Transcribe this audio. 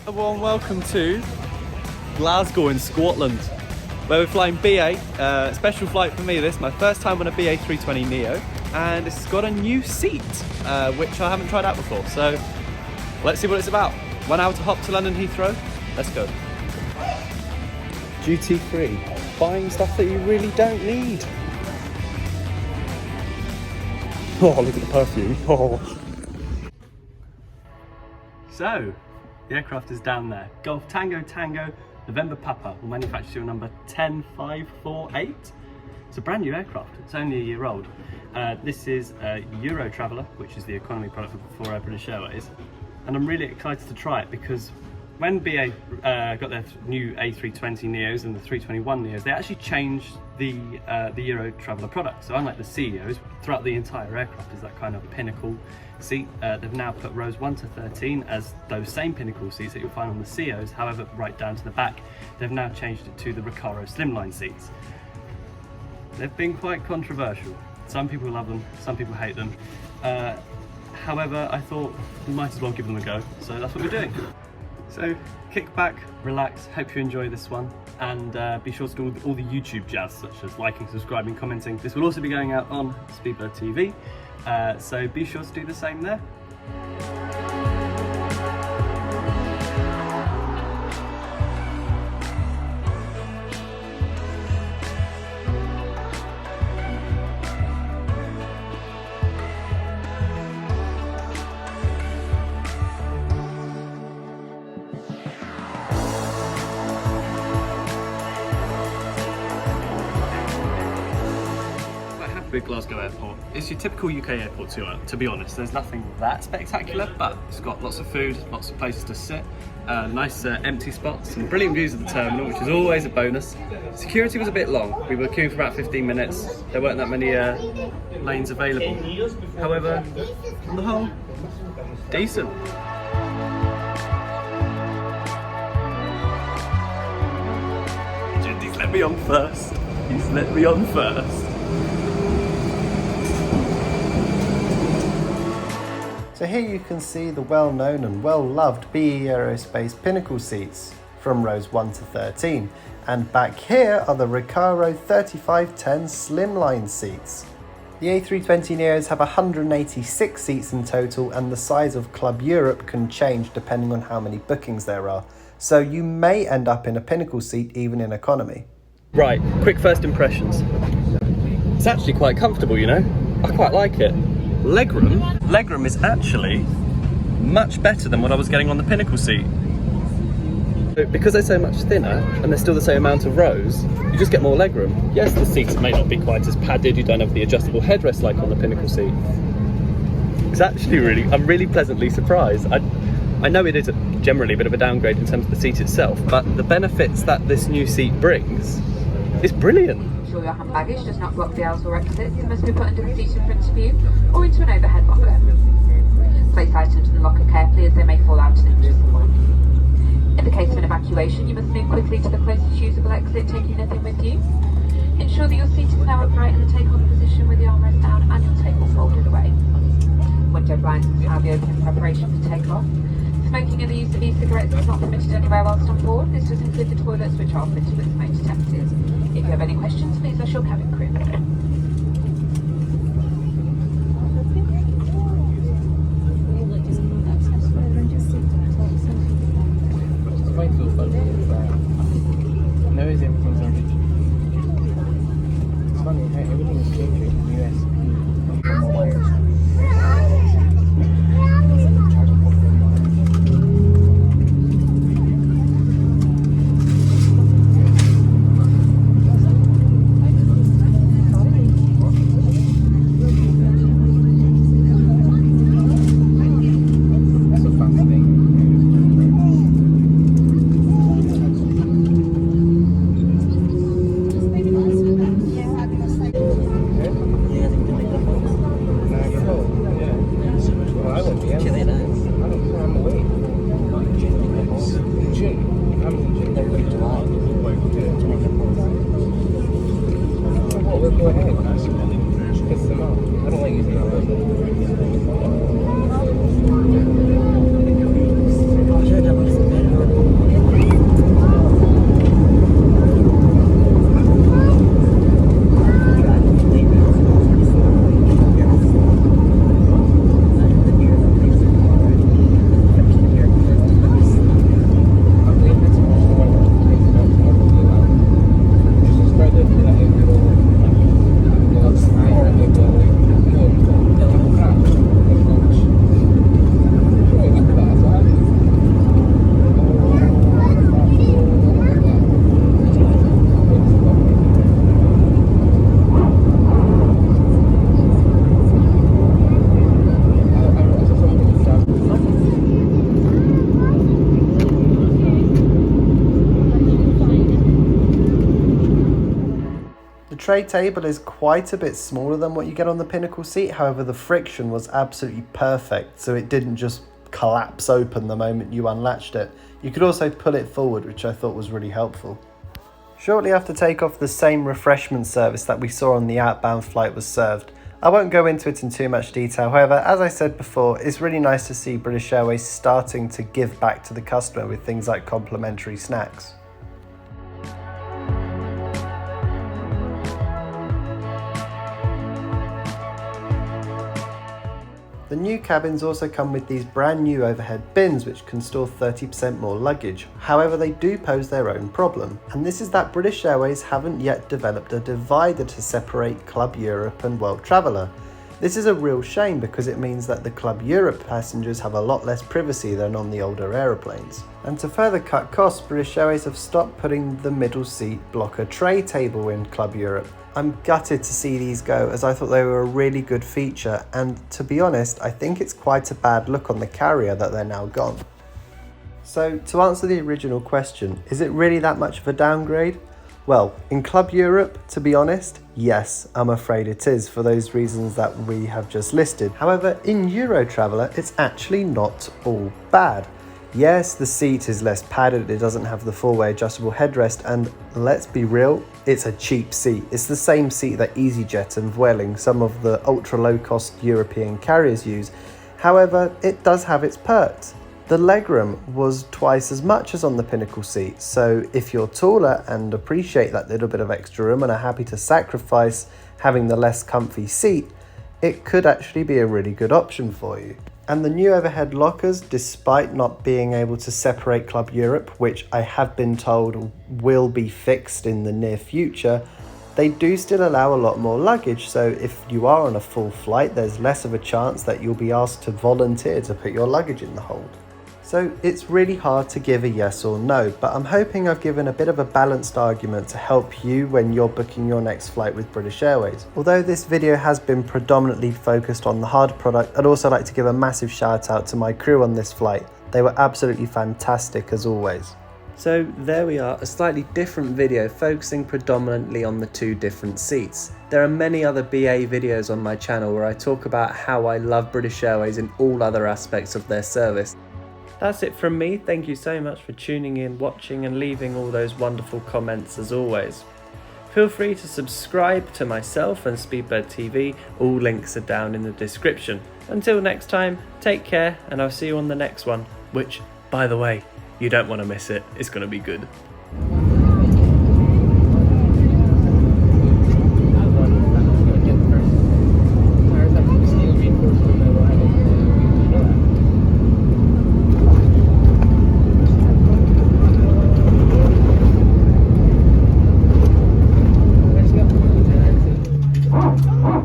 A warm welcome to Glasgow in Scotland, where we're flying BA, special flight for me this, my first time on a BA 320neo, and it's got a new seat, which I haven't tried out before, so let's see what it's about. 1 hour to hop to London Heathrow, let's go. Duty free, buying stuff that you really don't need. Oh, look at the perfume. Oh. So, the aircraft is down there. Golf Tango Tango, November Papa, will manufacture serial number 10548. It's a brand new aircraft, it's only a year old. This is a Euro Traveller, which is the economy product for British Airways. And I'm really excited to try it because when BA got their new A320neos and the 321neos, they actually changed the Euro Traveller product. So unlike the CEOs, throughout the entire aircraft is that kind of pinnacle seat. They've now put rows 1 to 13 as those same pinnacle seats that you'll find on the CEOs. However, right down to the back, they've now changed it to the Recaro slimline seats. They've been quite controversial. Some people love them, some people hate them. However, I thought we might as well give them a go, so that's what we're doing. So kick back, relax, hope you enjoy this one, and be sure to do all the YouTube jazz, such as liking, subscribing, commenting. This will also be going out on SpeedbirdTV, so be sure to do the same there. With Glasgow Airport. It's your typical UK airport to be honest. There's nothing that spectacular, but it's got lots of food, lots of places to sit, nice empty spots, and brilliant views of the terminal, which is always a bonus. Security was a bit long. We were queuing for about 15 minutes. There weren't that many lanes available. However, on the whole, decent. He's let me on first. He's let me on first. So here you can see the well-known and well-loved BE Aerospace pinnacle seats from rows 1 to 13. And back here are the Recaro 3510 slimline seats. The A320neos have 186 seats in total, and the size of Club Europe can change depending on how many bookings there are. So you may end up in a pinnacle seat even in economy. Right, quick first impressions. It's actually quite comfortable, you know. I quite like it. Legroom is actually much better than what I was getting on the pinnacle seat. Because they're so much thinner and they're still the same amount of rows, you just get more legroom. Yes, the seats may not be quite as padded, you don't have the adjustable headrest like on the pinnacle seat. It's actually I'm really pleasantly surprised. I know it is generally a bit of a downgrade in terms of the seat itself, but the benefits that this new seat brings is brilliant. Ensure your hand baggage does not block the aisles or exits and must be put under the seat in front of you or into an overhead locker. Place items in the locker carefully as they may fall out and injure someone. In the case of an evacuation, you must move quickly to the closest usable exit, taking nothing with you. Ensure that your seat is now upright in the take-off position with the armrest down and your table folded away. Window blinds must now be open in preparation for take-off. Smoking and the use of e-cigarettes is not permitted anywhere whilst on board. This does include the toilets, which are fitted with smoke detectors. If you have any questions, please ask your cabin crew. No, everything's already. It's funny how everything is changing in the US. tray table is quite a bit smaller than what you get on the Pinnacle seat, however the friction was absolutely perfect, so it didn't just collapse open the moment you unlatched it. You could also pull it forward, which I thought was really helpful. Shortly after takeoff, the same refreshment service that we saw on the outbound flight was served. I won't go into it in too much detail, however, as I said before, it's really nice to see British Airways starting to give back to the customer with things like complimentary snacks. The new cabins also come with these brand new overhead bins which can store 30% more luggage. However, they do pose their own problem, and this is that British Airways haven't yet developed a divider to separate Club Europe and World Traveller. This is a real shame because it means that the Club Europe passengers have a lot less privacy than on the older aeroplanes. And to further cut costs, British Airways have stopped putting the middle seat blocker tray table in Club Europe. I'm gutted to see these go, as I thought they were a really good feature, and to be honest, I think it's quite a bad look on the carrier that they're now gone. So to answer the original question, is it really that much of a downgrade? Well, in Club Europe, to be honest, yes, I'm afraid it is, for those reasons that we have just listed. However, in Euro Traveller, it's actually not all bad. Yes, the seat is less padded, it doesn't have the four-way adjustable headrest, and let's be real, it's a cheap seat. It's the same seat that EasyJet and Vueling, some of the ultra low-cost European carriers, use. However, it does have its perks. The legroom was twice as much as on the Pinnacle seat, so if you're taller and appreciate that little bit of extra room and are happy to sacrifice having the less comfy seat, it could actually be a really good option for you. And the new overhead lockers, despite not being able to separate Club Europe, which I have been told will be fixed in the near future, they do still allow a lot more luggage, so if you are on a full flight, there's less of a chance that you'll be asked to volunteer to put your luggage in the hold. So it's really hard to give a yes or no, but I'm hoping I've given a bit of a balanced argument to help you when you're booking your next flight with British Airways. Although this video has been predominantly focused on the hard product, I'd also like to give a massive shout out to my crew on this flight. They were absolutely fantastic as always. So there we are, a slightly different video focusing predominantly on the two different seats. There are many other BA videos on my channel where I talk about how I love British Airways in all other aspects of their service. That's it from me. Thank you so much for tuning in, watching and leaving all those wonderful comments as always. Feel free to subscribe to myself and SpeedbirdTV, all links are down in the description. Until next time, take care and I'll see you on the next one, which, by the way, you don't want to miss it, it's going to be good. Let's go.